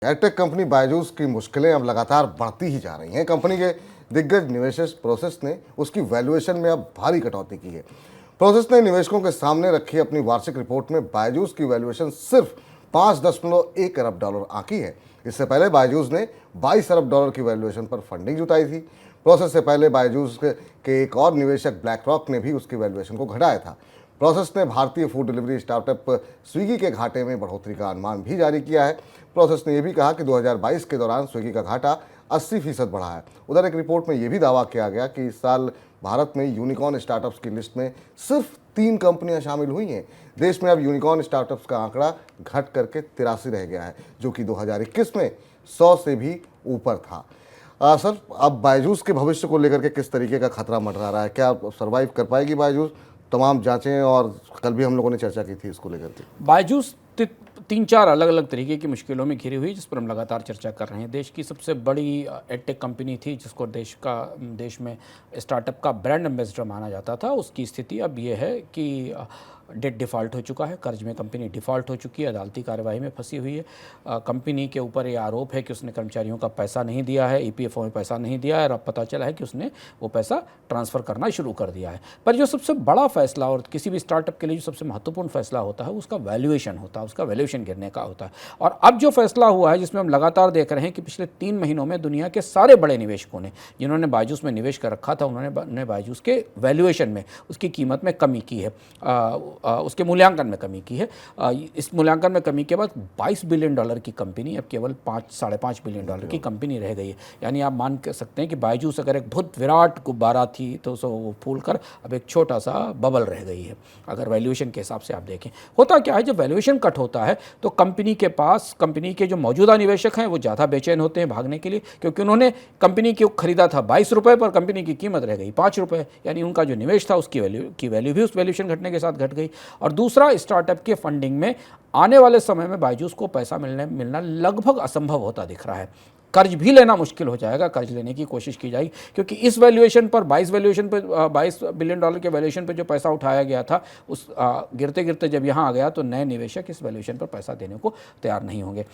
Edtech company Byju's की मुश्किलें अब लगातार बढ़ती ही जा रही हैं। कंपनी के दिग्गज निवेशक प्रोसेस ने उसकी वैल्यूएशन में अब भारी कटौती की है। प्रोसेस ने निवेशकों के सामने रखी अपनी वार्षिक रिपोर्ट में बायजूस की वैल्यूएशन सिर्फ 5.1 अरब डॉलर आंकी है। इससे पहले बायजूस ने 22 अरब डॉलर की वैल्यूएशन पर फंडिंग जुटाई थी। प्रोसेस से पहले बायजूस के एक और निवेशक ब्लैक रॉक ने भी उसकी वैल्यूएशन को घटाया था। प्रोसेस ने भारतीय फूड डिलीवरी स्टार्टअप स्विगी के घाटे में बढ़ोतरी का अनुमान भी जारी किया है। प्रोसेस ने यह भी कहा कि 2022 के दौरान स्विगी का घाटा 80% बढ़ा है। उधर एक रिपोर्ट में यह भी दावा किया गया कि इस साल भारत में यूनिकॉर्न स्टार्टअप्स की लिस्ट में सिर्फ 3 कंपनियां शामिल हुई हैं। देश में अब यूनिकॉर्न स्टार्टअप्स का आंकड़ा घट करके 83 रह गया है, जो कि 2021 में 100 से भी ऊपर था। सर, अब बायजूस के भविष्य को लेकर के किस तरीके का खतरा मंडरा रहा है? क्या सर्वाइव कर पाएगी बायजूस? तमाम जांचें, और कल भी हम लोगों ने चर्चा की थी इसको लेकर के। बायजूस 3-4 अलग अलग तरीके की मुश्किलों में घिरी हुई, जिस पर हम लगातार चर्चा कर रहे हैं। देश की सबसे बड़ी एडटेक कंपनी थी, जिसको देश में स्टार्टअप का ब्रांड एम्बेसडर माना जाता था। उसकी स्थिति अब ये है कि डेट डिफ़ॉल्ट हो चुका है, कर्ज में कंपनी डिफ़ॉल्ट हो चुकी है, अदालती कार्यवाही में फंसी हुई है। कंपनी के ऊपर ये आरोप है कि उसने कर्मचारियों का पैसा नहीं दिया है, ईपीएफओ में पैसा नहीं दिया है, और अब पता चला है कि उसने वो पैसा ट्रांसफ़र करना शुरू कर दिया है। पर जो सबसे बड़ा फैसला और किसी भी स्टार्टअप के लिए जो सबसे महत्वपूर्ण फैसला होता है, उसका वैल्यूएशन होता है, उसका वैल्यूएशन गिरने का होता है। और अब जो फैसला हुआ है, जिसमें हम लगातार देख रहे हैं कि पिछले 3 महीनों में दुनिया के सारे बड़े निवेशकों ने, जिन्होंने बायजूस में निवेश कर रखा था, उन्होंने बायजूस के वैल्यूएशन में, उसकी कीमत में कमी की है, उसके मूल्यांकन में कमी की है। इस मूल्यांकन में कमी के बाद 22 बिलियन डॉलर की कंपनी अब केवल 5-5.5 बिलियन डॉलर की कंपनी रह गई है। यानी आप मान कर सकते हैं कि बायजूस अगर एक बहुत विराट गुब्बारा थी, तो वो फूल कर अब एक छोटा सा बबल रह गई है, अगर वैल्यूएशन के हिसाब से आप देखें। होता क्या है, जब वैल्यूएशन कट होता है तो कंपनी के पास, कंपनी के जो मौजूदा निवेशक हैं वो ज़्यादा बेचैन होते हैं भागने के लिए, क्योंकि उन्होंने कंपनी को खरीदा था 22 रुपये पर, कंपनी की कीमत रह गई 5 रुपये। यानी उनका जो निवेश था उसकी वैल्यू भी उस वैल्यूएशन घटने के साथ घट गई। और दूसरा, स्टार्टअप के फंडिंग में आने वाले समय में बायजूस को पैसा मिलना लगभग असंभव होता दिख रहा है। कर्ज भी लेना मुश्किल हो जाएगा, कर्ज लेने की कोशिश की जाएगी, क्योंकि इस वैल्यूएशन पर 22 बिलियन डॉलर के वैल्यूएशन पर जो पैसा उठाया गया था, उस गिरते गिरते जब यहाँ आ गया तो नए निवेशक इस वैल्यूएशन पर पैसा देने को तैयार नहीं होंगे।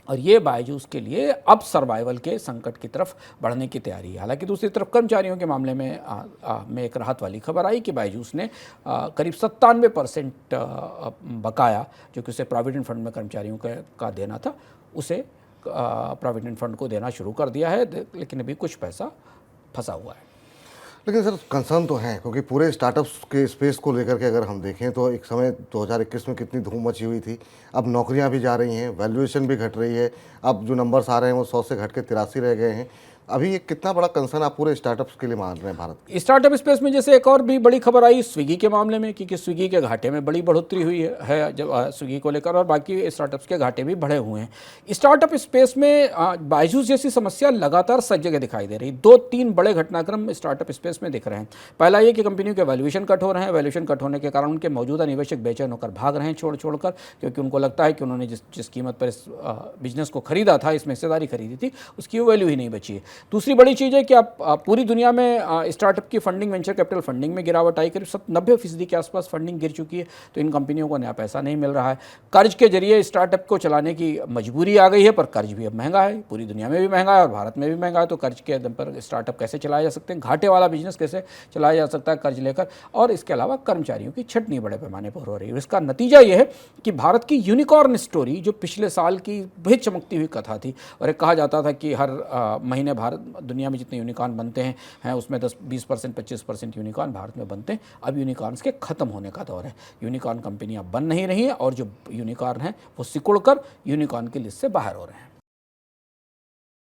और ये बायजूस के लिए अब सर्वाइवल के संकट की तरफ बढ़ने की तैयारी है। हालांकि दूसरी तरफ कर्मचारियों के मामले में एक राहत वाली खबर आई कि बायजूस ने करीब 97% बकाया, जो कि उसे प्रोविडेंट फंड में कर्मचारियों का देना था, उसे प्रोविडेंट फंड को देना शुरू कर दिया है। लेकिन अभी कुछ पैसा फंसा हुआ है। लेकिन सर, कंसर्न तो है, क्योंकि पूरे स्टार्टअप्स के स्पेस को लेकर के अगर हम देखें तो एक समय 2021 में कितनी धूम मची हुई थी। अब नौकरियां भी जा रही हैं, वैल्यूएशन भी घट रही है। अब जो नंबर्स आ रहे हैं वो 100 से घट के 83 रह गए हैं। अभी ये कितना बड़ा कंसर्न आप पूरे स्टार्टअप्स के लिए मान रहे हैं भारत? स्टार्टअप स्पेस में जैसे एक और भी बड़ी खबर आई स्विगी के मामले में, क्योंकि स्विगी के घाटे में बड़ी बढ़ोतरी हुई है जब स्विगी को लेकर, और बाकी स्टार्टअप्स के घाटे भी बढ़े हुए हैं। स्टार्टअप स्पेस में बायजूस जैसी समस्या लगातार सब जगह दिखाई दे रही। 2-3 बड़े घटनाक्रम स्टार्टअप स्पेस में दिख रहे हैं। पहला ये कि कंपनियों के वैल्यूएशन कट हो रहे हैं। वैल्यूएशन कट होने के कारण उनके मौजूदा निवेशक बेचैन होकर भाग रहे हैं छोड़कर, क्योंकि उनको लगता है कि उन्होंने जिस कीमत पर इस बिजनेस को खरीदा था, इसमें हिस्सेदारी खरीदी थी, उसकी वैल्यू ही नहीं बची है। दूसरी बड़ी चीज़ कि आप पूरी दुनिया में स्टार्टअप की फंडिंग, वेंचर कैपिटल फंडिंग में गिरावट आई, करीब 90% के आसपास फंडिंग गिर चुकी है। तो इन कंपनियों को नया पैसा नहीं मिल रहा है। कर्ज के जरिए स्टार्टअप को चलाने की मजबूरी आ गई है, पर कर्ज भी अब महंगा है, पूरी दुनिया में भी महंगा है और भारत में भी महंगा है। तो कर्ज के दम पर स्टार्टअप कैसे चलाया जा सकते हैं, घाटे वाला बिजनेस कैसे चलाया जा सकता है कर्ज लेकर। और इसके अलावा कर्मचारियों की छटनी बड़े पैमाने पर हो रही है। इसका नतीजा यह है कि भारत की यूनिकॉर्न स्टोरी, जो पिछले साल की बेहद चमकती हुई कथा थी, और एक कहा जाता था कि हर महीने भारत दुनिया में जितने यूनिकॉर्न बनते हैं उसमें 10-20%, 25% यूनिकॉर्न भारत में बनते हैं। अब यूनिकॉर्न्स के खत्म होने का दौर है। यूनिकॉर्न कंपनियां बन नहीं रही हैं, और जो यूनिकॉर्न हैं वो सिकुड़ कर यूनिकॉर्न की लिस्ट से बाहर हो रहे हैं।